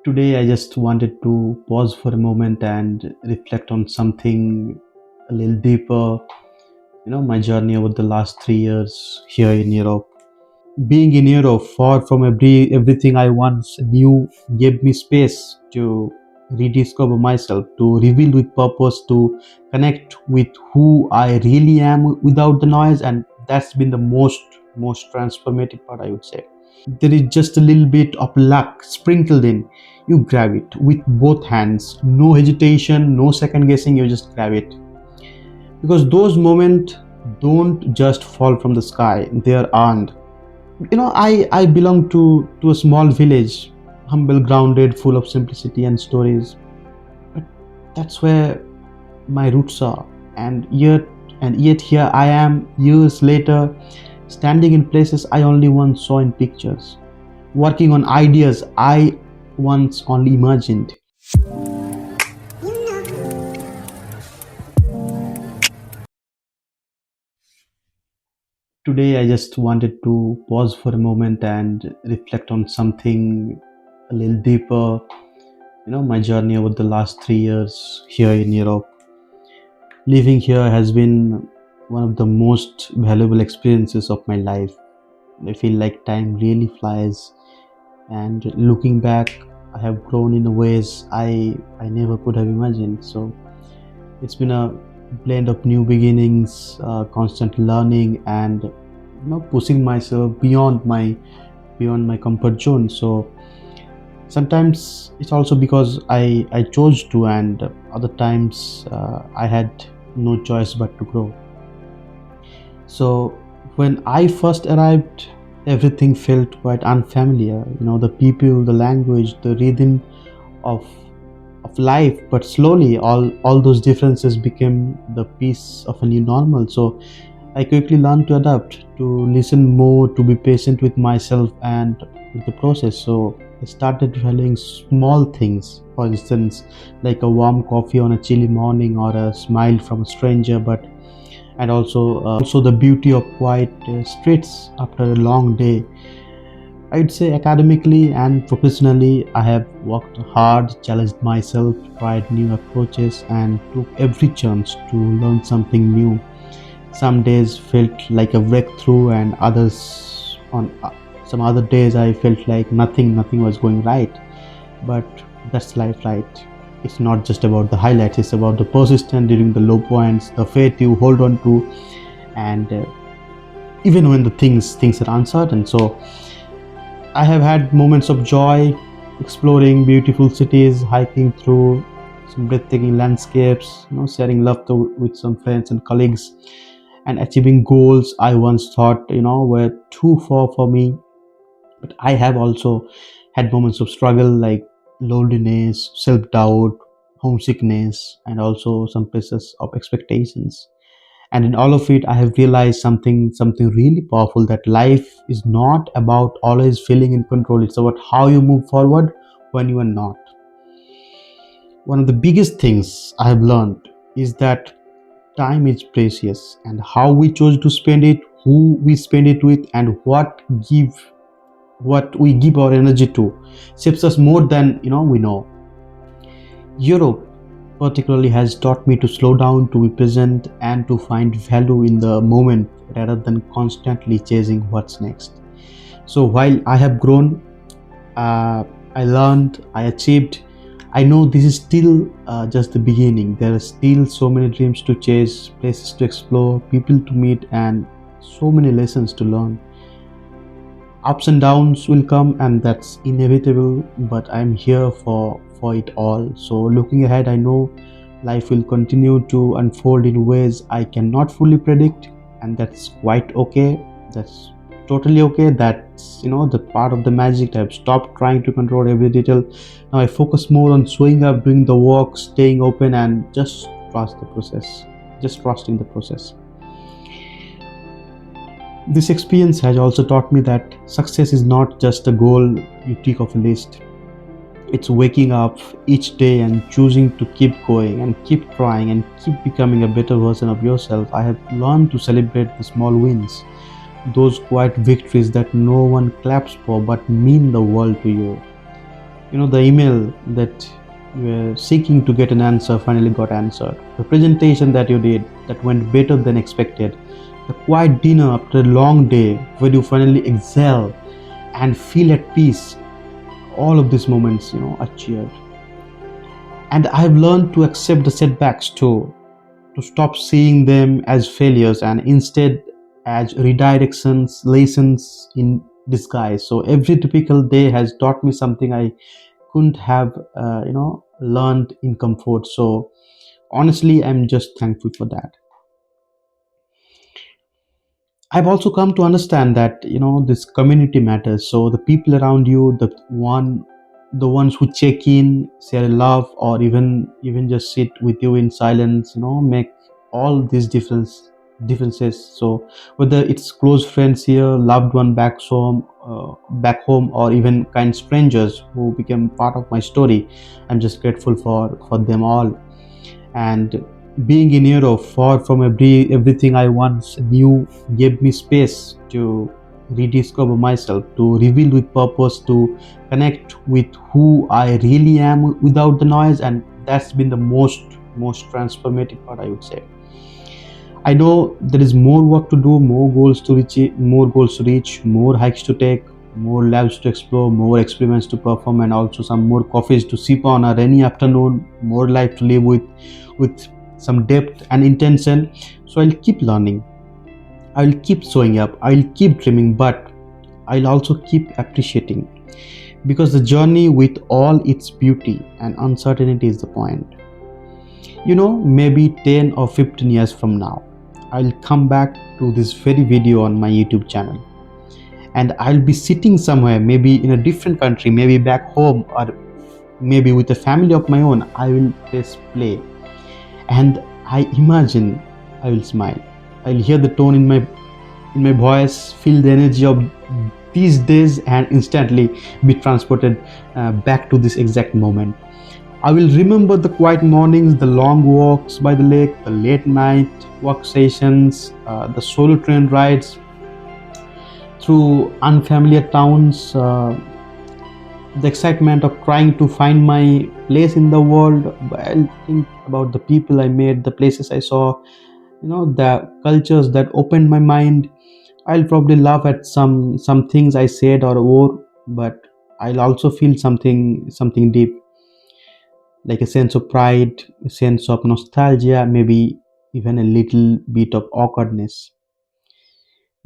Today, I just wanted to pause for a moment and reflect on something a little deeper. My journey over the last 3 years here in Europe. Being in Europe, far from everything I once knew, gave me space to rediscover myself, to reveal with purpose, to connect with who I really am without the noise, and that's been the most transformative part, I would say. There is just a little bit of luck sprinkled in. You grab it with both hands, no hesitation, no second guessing, you just grab it. Because those moments don't just fall from the sky, they are earned. I belong to a small village, humble, grounded, full of simplicity and stories. But that's where my roots are. And yet here I am years later, standing in places I only once saw in pictures, working on ideas I once only imagined. Today, I just wanted to pause for a moment and reflect on something a little deeper. My journey over the last 3 years here in Europe. Living here has been one of the most valuable experiences of my life. I feel like time really flies, and looking back, I have grown in ways I never could have imagined. So it's been a blend of new beginnings, constant learning, and pushing myself beyond my comfort zone. So sometimes it's also because I chose to, and other times I had no choice but to grow. So when I first arrived, everything felt quite unfamiliar. The people, the language, the rhythm of of life. But slowly, all those differences became the piece of a new normal. So I quickly learned to adapt, to listen more, to be patient with myself and with the process. So I started valuing small things, for instance, like a warm coffee on a chilly morning or a smile from a stranger, but and also the beauty of quiet streets after a long day. I'd say academically and professionally, I have worked hard, challenged myself, tried new approaches, and took every chance to learn something new. Some days felt like a breakthrough, and others on some other days I felt like nothing was going right. But that's life, right? It's not just about the highlights; it's about the persistence during the low points, the faith you hold on to, and even when the things are uncertain. So I have had moments of joy, exploring beautiful cities, hiking through some breathtaking landscapes, sharing laughter with some friends and colleagues, and achieving goals I once thought, were too far for me. But I have also had moments of struggle like loneliness, self-doubt, homesickness, and also some places of expectations. And in all of it, I have realized something really powerful, that life is not about always feeling in control. It's about how you move forward when you are not. One of the biggest things I have learned is that time is precious, and how we choose to spend it, who we spend it with, and what we give our energy to shapes us more than we know. Europe particularly has taught me to slow down, to be present, and to find value in the moment rather than constantly chasing what's next. So while I have grown, uh, I learned, I achieved, I know this is still just the beginning. There are still so many dreams to chase, places to explore, people to meet, and so many lessons to learn. Ups and downs will come, and that's inevitable, but I'm here for it all. So looking ahead, I know life will continue to unfold in ways I cannot fully predict, and that's quite okay. That's totally okay. That's the part of the magic. I've stopped trying to control every detail. Now I focus more on showing up, doing the work, staying open, and just trust the process, just trusting the process. This experience has also taught me that success is not just a goal you tick off a list. It's waking up each day and choosing to keep going and keep trying and keep becoming a better version of yourself. I have learned to celebrate the small wins, those quiet victories that no one claps for but mean the world to you. The email that you were seeking to get an answer finally got answered. The presentation that you did that went better than expected. The quiet dinner after a long day where you finally exhale and feel at peace. All of these moments, are cheered. And I've learned to accept the setbacks too, to stop seeing them as failures and instead as redirections, lessons in disguise. So every typical day has taught me something I couldn't have, learned in comfort. So honestly, I'm just thankful for that. I've also come to understand that this community matters. So the people around you, the ones who check in, share love, or even just sit with you in silence, make all these differences. So whether it's close friends here, loved one back home, or even kind strangers who became part of my story, I'm just grateful for them all. And being in Europe, far from everything I once knew, gave me space to rediscover myself, to reveal with purpose, to connect with who I really am without the noise, and that's been the most transformative part, I would say. I know there is more work to do, more goals to reach, more hikes to take, more labs to explore, more experiments to perform, and also some more coffees to sip on a rainy afternoon, more life to live with some depth and intention. So I'll keep learning. I'll keep showing up. I'll keep dreaming, but I'll also keep appreciating because the journey with all its beauty and uncertainty is the point. Maybe 10 or 15 years from now, I'll come back to this very video on my YouTube channel and I'll be sitting somewhere, maybe in a different country, maybe back home, or maybe with a family of my own. I will press play and I imagine I will smile. I'll hear the tone in my voice, feel the energy of these days, and instantly be transported back to this exact moment. I will remember the quiet mornings, the long walks by the lake, the late night work sessions, the solo train rides through unfamiliar towns, the excitement of trying to find my place in the world. I'll think about the people I met, the places I saw, the cultures that opened my mind. I'll probably laugh at some things I said or wore, but I'll also feel something deep, like a sense of pride, a sense of nostalgia, maybe even a little bit of awkwardness.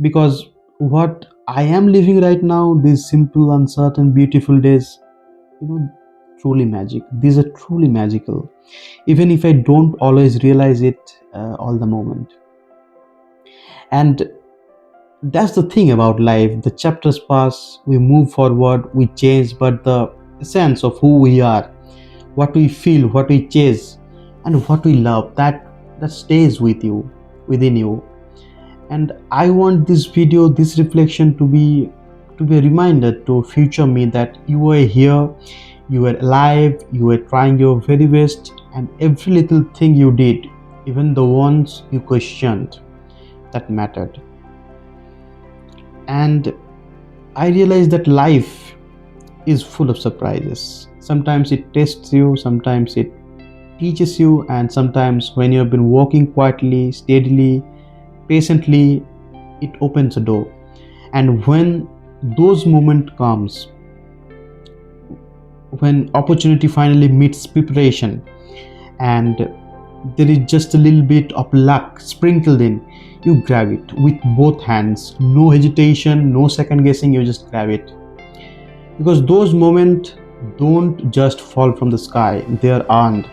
Because what I am living right now, these simple, uncertain, beautiful days, you know, truly magic. These are truly magical, even if I don't always realize it all the moment. And that's the thing about life. The chapters pass, we move forward, we change, but the essence of who we are, what we feel, what we chase, and what we love, that stays within you. And I want this video, this reflection to be a reminder to future me that you were here, you were alive, you were trying your very best, and every little thing you did, even the ones you questioned, that mattered. And I realized that life is full of surprises. Sometimes it tests you, sometimes it teaches you, and sometimes when you have been walking quietly, steadily, patiently, it opens a door. And when those moment comes, when opportunity finally meets preparation, and there is just a little bit of luck sprinkled in, you grab it with both hands, no hesitation, no second guessing, you just grab it. Because those moments don't just fall from the sky, they are earned.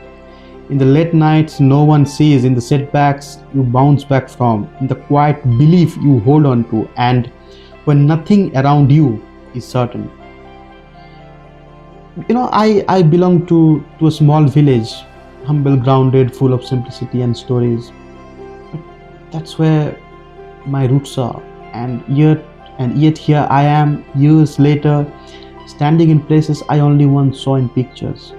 In the late nights no one sees, in the setbacks you bounce back from, in the quiet belief you hold on to, and when nothing around you is certain. I belong to a small village, humble, grounded, full of simplicity and stories. But that's where my roots are. And yet here I am, years later, standing in places I only once saw in pictures,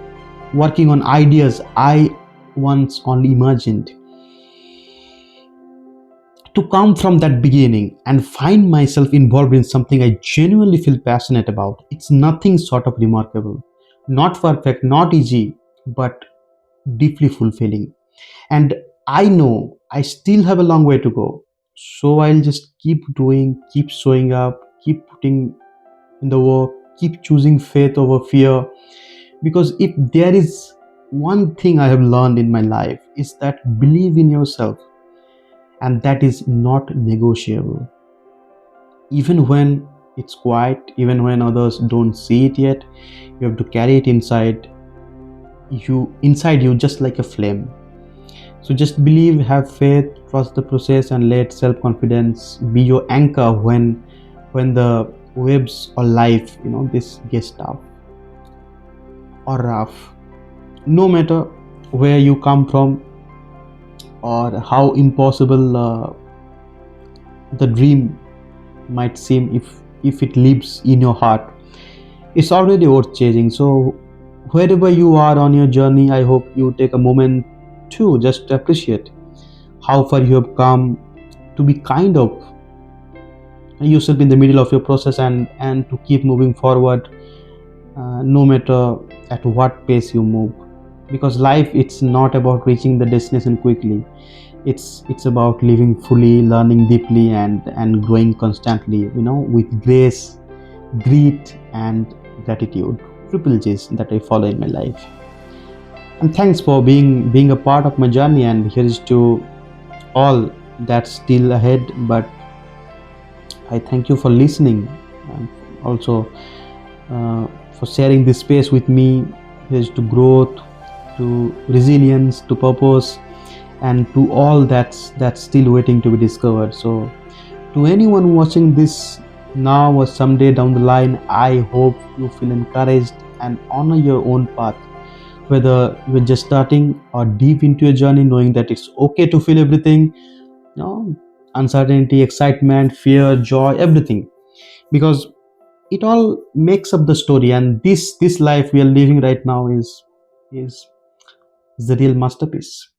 working on ideas I once only imagined. To come from that beginning and find myself involved in something I genuinely feel passionate about, it's nothing sort of remarkable. Not perfect, not easy, but deeply fulfilling. And I know I still have a long way to go. So I'll just keep doing, keep showing up, keep putting in the work, keep choosing faith over fear. Because if there is one thing I have learned in my life, is that believe in yourself, and that is not negotiable. Even when it's quiet, even when others don't see it yet, you have to carry it inside you just like a flame. So just believe, have faith, trust the process, and let self-confidence be your anchor when the waves or life, this gets tough or rough. No matter where you come from or how impossible the dream might seem, if it lives in your heart, it's already worth chasing. So wherever you are on your journey, I hope you take a moment to just appreciate how far you have come, to be kind of yourself in the middle of your process, and to keep moving forward, no matter at what pace you move. Because life, it's not about reaching the destination quickly. It's about living fully, learning deeply, and growing constantly, with grace, grit, and gratitude. Triple J's that I follow in my life. And thanks for being a part of my journey, and here's to all that's still ahead. But I thank you for listening, and also for sharing this space with me. Here's to growth, to resilience, to purpose, and to all that's still waiting to be discovered. So to anyone watching this now or someday down the line, I hope you feel encouraged and honor your own path, whether you're just starting or deep into your journey, knowing that it's okay to feel everything, you know uncertainty, excitement, fear, joy, everything, because it all makes up the story. And this life we are living right now is is the real masterpiece.